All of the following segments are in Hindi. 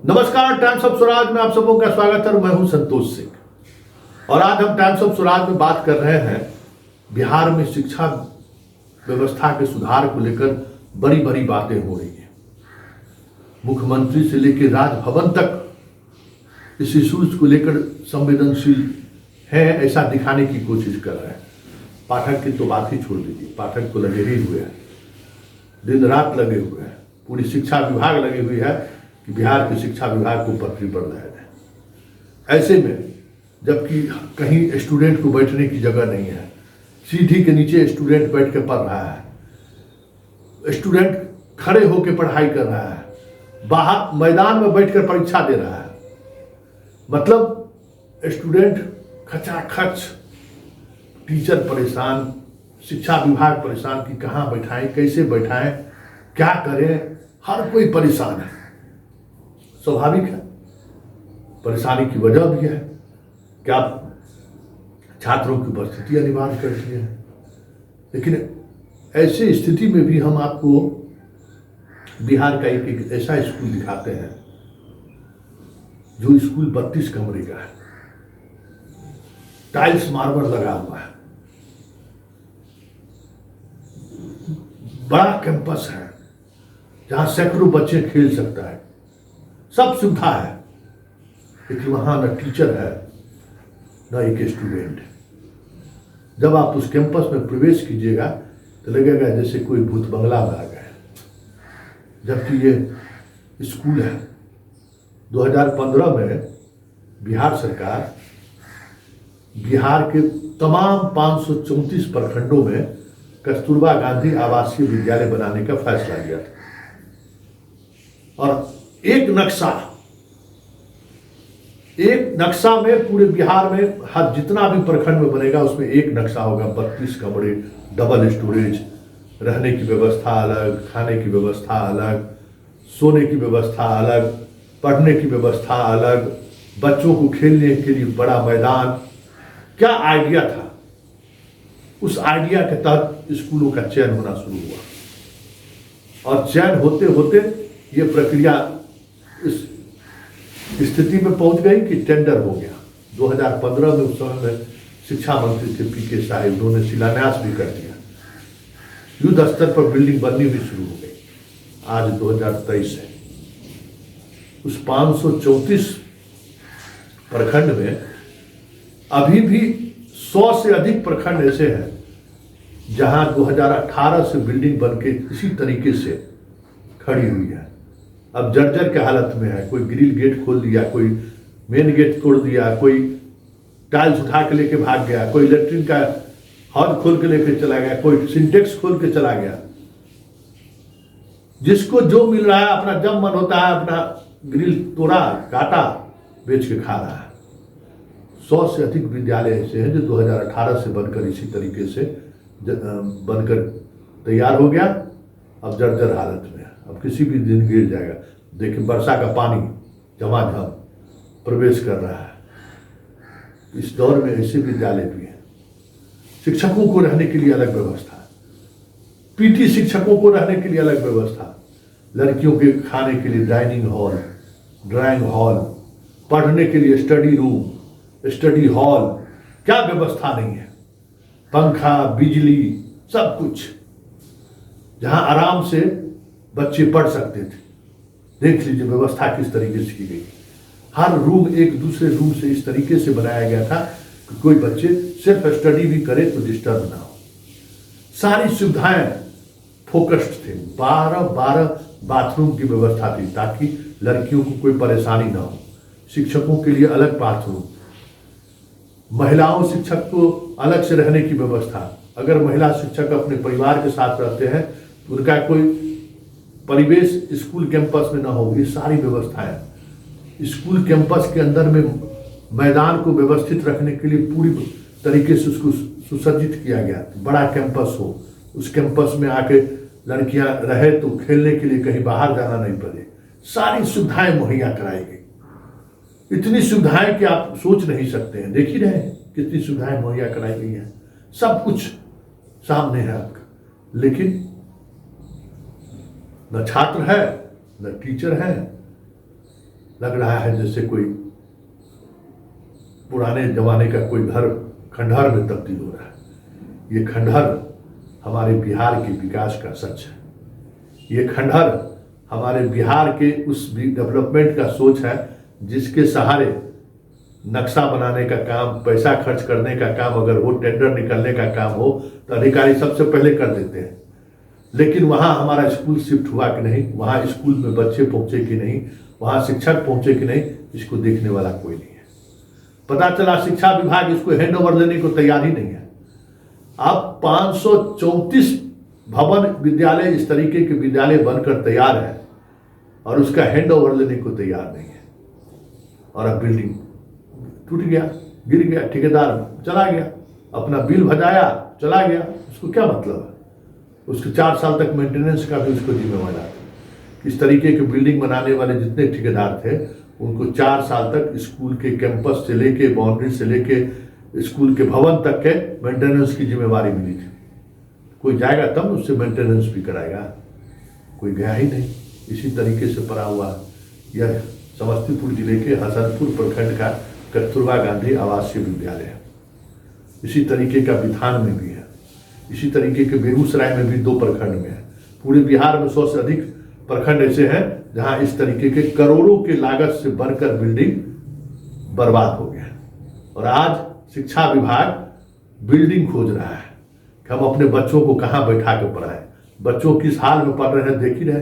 नमस्कार, टाइम्स ऑफ स्वराज में आप सबों का स्वागत है। मैं हूं संतोष सिंह और आज हम टाइम्स ऑफ स्वराज में बात कर रहे हैं बिहार में शिक्षा व्यवस्था के सुधार को लेकर बड़ी बड़ी बातें हो रही हैं। मुख्यमंत्री से लेकर राजभवन तक इस इश्यूज को लेकर संवेदनशील है ऐसा दिखाने की कोशिश कर रहे हैं। पाठक की तो बात ही छोड़ दीजिए, पाठक तो लगे ही हुए हैं, दिन रात लगे हुए हैं। पूरी शिक्षा विभाग लगी हुई है कि बिहार की शिक्षा विभाग को पटरी पर लाया जाए। ऐसे में जबकि कहीं स्टूडेंट को बैठने की जगह नहीं है, सीढ़ी के नीचे स्टूडेंट बैठ के पढ़ रहा है, स्टूडेंट खड़े होकर पढ़ाई कर रहा है, बाहर मैदान में बैठकर परीक्षा दे रहा है। मतलब स्टूडेंट खचाखच, टीचर परेशान, शिक्षा विभाग परेशान कि कहाँ बैठाएं, कैसे बैठाएं, क्या करें, हर कोई परेशान है। स्वाभाविक है, परेशानी की वजह भी है क्या छात्रों की उपस्थिति अनिवार्य करती है। लेकिन ऐसी स्थिति में भी हम आपको बिहार का एक ऐसा स्कूल दिखाते हैं जो स्कूल 32 कमरे का है, टाइल्स मार्बल लगा हुआ है, बड़ा कैंपस है जहां सैकड़ों बच्चे खेल सकता है, सब सुविधा है। लेकिन वहां न टीचर है न एक स्टूडेंट। जब आप उस कैंपस में प्रवेश कीजिएगा तो लगेगा जैसे कोई भूत बंगला में आ गए, जबकि ये स्कूल है। 2015 में बिहार सरकार बिहार के तमाम 534 प्रखंडों में कस्तूरबा गांधी आवासीय विद्यालय बनाने का फैसला लिया था और एक नक्शा में पूरे बिहार में हर जितना भी प्रखंड में बनेगा उसमें एक नक्शा होगा। 32 कमरे, डबल स्टोरेज, रहने की व्यवस्था अलग, खाने की व्यवस्था अलग, सोने की व्यवस्था अलग, पढ़ने की व्यवस्था अलग, बच्चों को खेलने के लिए बड़ा मैदान। क्या आइडिया था। उस आइडिया के तहत स्कूलों का चयन होना शुरू हुआ और चयन होते होते ये प्रक्रिया इस स्थिति में पहुंच गई कि टेंडर हो गया। 2015 में उस समय में शिक्षा मंत्री थे पीके साहब, उन्होंने शिलान्यास भी कर दिया, युद्ध स्तर पर बिल्डिंग बननी भी शुरू हो गई। आज 2023 है। उस 534 प्रखंड में अभी भी 100 से अधिक प्रखंड ऐसे हैं जहां 2018 से बिल्डिंग बनके इसी तरीके से खड़ी हुई है। अब जर्जर के हालत में है। कोई ग्रिल गेट खोल दिया, कोई मेन गेट तोड़ दिया, कोई टाइल्स उठा के लेके भाग गया, कोई इलेक्ट्रिक का हॉल खोल के लेके चला गया, कोई सिंटेक्स खोल के चला गया। जिसको जो मिल रहा है अपना जब मन होता है अपना ग्रिल तोड़ा, काटा, बेच के खा रहा है। 100 से अधिक विद्यालय ऐसे हैं जो 2018 से बनकर इसी तरीके से बनकर तैयार हो गया, अब जर्जर हालत में है। अब किसी भी दिन गिर जाएगा। देखिए वर्षा का पानी झमाझम प्रवेश कर रहा है। इस दौर में ऐसे विद्यालय भी हैं। शिक्षकों को रहने के लिए अलग व्यवस्था, पीटी शिक्षकों को रहने के लिए अलग व्यवस्था, लड़कियों के खाने के लिए डाइनिंग हॉल, ड्राइंग हॉल, पढ़ने के लिए स्टडी रूम, स्टडी हॉल, क्या व्यवस्था नहीं है। पंखा, बिजली, सब कुछ, जहां आराम से बच्चे पढ़ सकते थे। देख लीजिए व्यवस्था किस तरीके से की गई। हर रूम एक दूसरे रूम से इस तरीके से बनाया गया था कि कोई बच्चे सिर्फ स्टडी भी करे तो डिस्टर्ब ना हो। सारी सुविधाएं फोकस्ड थे। 12 बाथरूम की व्यवस्था थी ताकि लड़कियों को कोई परेशानी ना हो। शिक्षकों के लिए अलग बाथरूम, महिलाओं शिक्षक को अलग से रहने की व्यवस्था। अगर महिला शिक्षक अपने परिवार के साथ रहते हैं तो उनका कोई परिवेश स्कूल कैंपस में ना हो। ये सारी व्यवस्थाएं स्कूल कैंपस के अंदर में मैदान को व्यवस्थित रखने के लिए पूरी तरीके से उसको सुसज्जित किया गया। बड़ा कैंपस हो, उस कैंपस में आके लड़कियां रहे तो खेलने के लिए कहीं बाहर जाना नहीं पड़े। सारी सुविधाएं मुहैया कराई गई। इतनी सुविधाएं कि आप सोच नहीं सकते हैं। देख ही रहे हैं कितनी सुविधाएं मुहैया कराई गई हैं। सब कुछ सामने है आपका, लेकिन न छात्र है न टीचर है लग रहा है जैसे कोई पुराने जमाने का कोई घर खंडहर में तब्दील हो रहा है। ये खंडहर हमारे बिहार के विकास का सच है। ये खंडहर हमारे बिहार के उस डेवलपमेंट का सोच है जिसके सहारे नक्शा बनाने का काम, पैसा खर्च करने का काम अगर हो, टेंडर निकलने का काम हो तो अधिकारी सबसे पहले कर देते हैं। लेकिन वहाँ हमारा स्कूल शिफ्ट हुआ कि नहीं, वहाँ स्कूल में बच्चे पहुँचे कि नहीं, वहाँ शिक्षक पहुँचे कि नहीं, इसको देखने वाला कोई नहीं है। पता चला शिक्षा विभाग इसको हैंड ओवर लेने को तैयार ही नहीं है। अब 534 भवन विद्यालय इस तरीके के विद्यालय बनकर तैयार है और उसका हैंड ओवर लेने को तैयार नहीं है। और अब बिल्डिंग टूट गया, गिर गया, ठेकेदार चला गया, अपना बिल भजाया, चला गया। उसको क्या मतलब है? उसके 4 साल तक मेंटेनेंस का भी उसको जिम्मेवार था। इस तरीके के बिल्डिंग बनाने वाले जितने ठेकेदार थे उनको 4 साल तक स्कूल के कैंपस से लेके, बाउंड्री से लेके स्कूल के भवन तक के मेंटेनेंस की जिम्मेवारी मिली थी। कोई जाएगा तब उससे मेंटेनेंस भी कराएगा, कोई गया ही नहीं। इसी तरीके से पड़ा हुआ यह समस्तीपुर जिले के हसनपुर प्रखंड का कस्तूरबा गांधी आवासीय विद्यालय है। इसी तरीके का विधान में भी है, इसी तरीके के बेगूसराय में भी 2 प्रखंड में है। पूरे बिहार में 100 से अधिक प्रखंड ऐसे हैं जहां इस तरीके के करोड़ों के लागत से बनकर बिल्डिंग बर्बाद हो गया। और आज शिक्षा विभाग बिल्डिंग खोज रहा है कि हम अपने बच्चों को कहाँ बैठा के पढ़ाएं। बच्चों किस हाल में पढ़ रहे हैं देख ही रहे।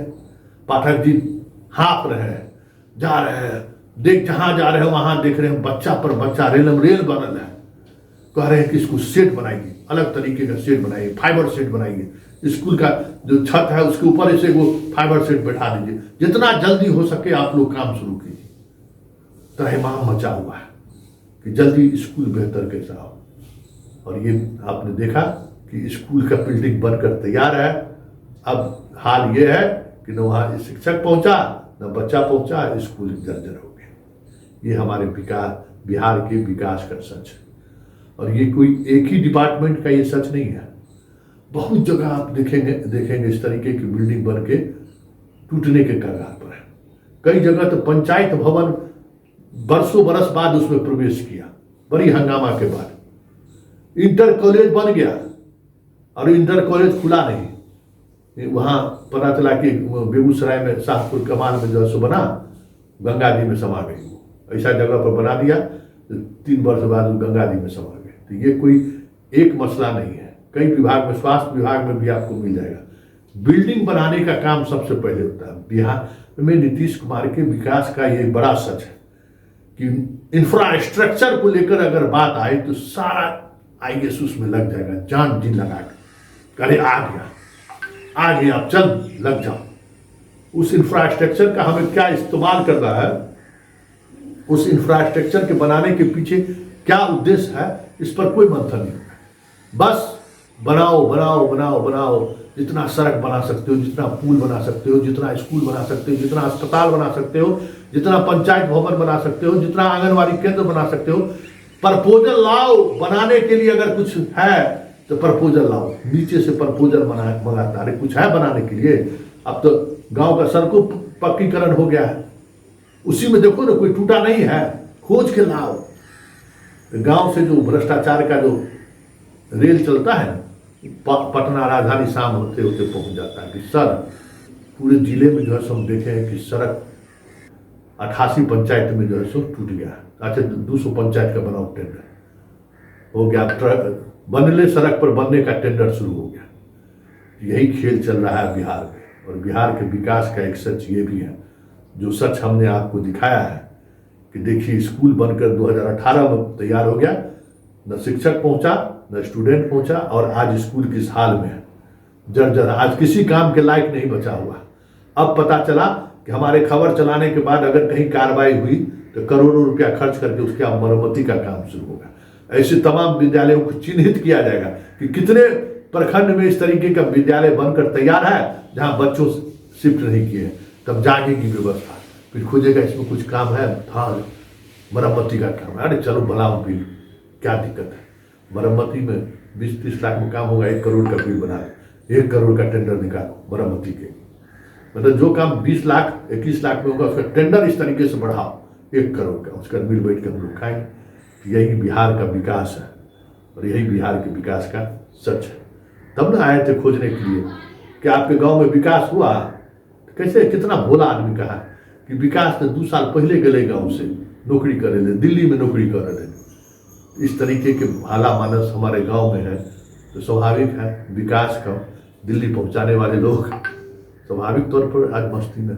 पाठक जी हाँफ रहे हैं, जा रहे हैं, देख जहां जा रहे हैं वहां देख रहे हैं बच्चा पर बच्चा, रेल बनल है। कह रहे हैं कि इसको सेट बनाइए, अलग तरीके का सेट बनाइए, फाइबर सेट बनाइए। स्कूल का जो छत है उसके ऊपर ऐसे वो फाइबर सेट बैठा दीजिए। जितना जल्दी हो सके आप लोग काम शुरू कीजिए। त्रहिमाम मचा हुआ है कि जल्दी स्कूल बेहतर कैसा हो। और ये आपने देखा कि स्कूल का बिल्डिंग बनकर तैयार है। अब हाल ये है कि न वहाँ शिक्षक पहुंचा, न बच्चा पहुंचा, स्कूल जर्जर हो गया। ये हमारे बिहार के विकास का सच है। और ये कोई एक ही डिपार्टमेंट का ये सच नहीं है। बहुत जगह आप देखेंगे इस तरीके की बिल्डिंग बन के टूटने के कगार पर है। कई जगह तो पंचायत भवन बरसों बरस बाद उसमें प्रवेश किया, बड़ी हंगामा के बाद। इंटर कॉलेज बन गया और इंटर कॉलेज खुला नहीं। वहाँ पता चला कि बेगूसराय में शाहपुर कमाल में जो है सो बना, गंगा जी में समा गई। ऐसा जगह पर बना दिया, 3 वर्ष बाद वो गंगा जी में समा गए। तो ये कोई एक मसला नहीं है। कई विभाग में, स्वास्थ्य विभाग में भी आपको मिल जाएगा। बिल्डिंग बनाने का काम सबसे पहले होता है। बिहार में नीतीश कुमार के विकास का ये बड़ा सच है कि इंफ्रास्ट्रक्चर को लेकर अगर बात आए तो सारा IAS उसमें लग जाएगा, जान जी लगा के। अरे आ गया, अब चल लग जाओ। उस इंफ्रास्ट्रक्चर का हमें क्या इस्तेमाल करना है, उस इंफ्रास्ट्रक्चर के बनाने के पीछे क्या उद्देश्य है, इस पर कोई मंथन नहीं होगा। बस बनाओ बनाओ बनाओ बनाओ। जितना सड़क बना सकते हो, जितना पुल बना सकते हो, जितना स्कूल बना सकते हो, जितना अस्पताल बना सकते हो, जितना पंचायत भवन बना सकते हो, जितना आंगनबाड़ी केंद्र बना सकते हो, प्रपोजल लाओ। बनाने के लिए अगर कुछ है तो प्रपोजल लाओ। नीचे से प्रपोजल मंगाता, अरे कुछ है बनाने के लिए। अब तो गांव का सड़कों पक्कीकरण हो गया है, उसी में देखो ना कोई टूटा नहीं है, खोज के लाओ। गांव से जो भ्रष्टाचार का जो रेल चलता है ना, पटना राजधानी शाम होते होते पहुंच जाता है। कि सर पूरे जिले में जो है हम देखे हैं कि सड़क 88 पंचायत में जो है सो टूट गया। अच्छा 200 पंचायत का बनाओ, टेंडर हो गया, बनले सड़क पर बनने का टेंडर शुरू हो गया। यही खेल चल रहा है बिहार में। और बिहार के विकास का एक सच ये भी है, जो सच हमने आपको दिखाया है कि देखिए स्कूल बनकर 2018 में तैयार हो गया, न शिक्षक पहुंचा, न स्टूडेंट पहुंचा, और आज स्कूल किस हाल में है, जर्जर। आज किसी काम के लायक नहीं बचा हुआ। अब पता चला कि हमारे खबर चलाने के बाद अगर कहीं कार्रवाई हुई तो करोड़ों रुपया खर्च करके उसके मरम्मती का काम शुरू होगा। ऐसे तमाम विद्यालयों को चिन्हित किया जाएगा कि कितने प्रखंड में इस तरीके का विद्यालय बनकर तैयार है जहां बच्चों शिफ्ट नहीं किए। तब जागेगी व्यवस्था, फिर खोजेगा इसमें कुछ काम है, था मरम्मती का काम है। अरे चलो बनाओ बिल, क्या दिक्कत है। मरम्मती में 20-30 लाख में काम होगा, 1 करोड़ का बिल बना, 1 करोड़ का टेंडर निकालो मरम्मती के। मतलब जो काम 20 लाख 21 लाख में होगा उसका टेंडर इस तरीके से बढ़ाओ 1 करोड़ का, उसका मिल बैठ के हम लोग खाएंगे। यही बिहार का विकास है और यही बिहार के विकास का सच है। तब ना आए थे खोजने के लिए कि आपके गांव में विकास हुआ। कैसे कितना भोला आदमी कहा कि विकास ने 2 साल पहले गए गाँव से नौकरी करे ले, दिल्ली में नौकरी कर रहे। इस तरीके के भाला मानस हमारे गांव में है तो स्वाभाविक है विकास का दिल्ली पहुंचाने वाले लोग स्वाभाविक तौर पर आज मस्ती में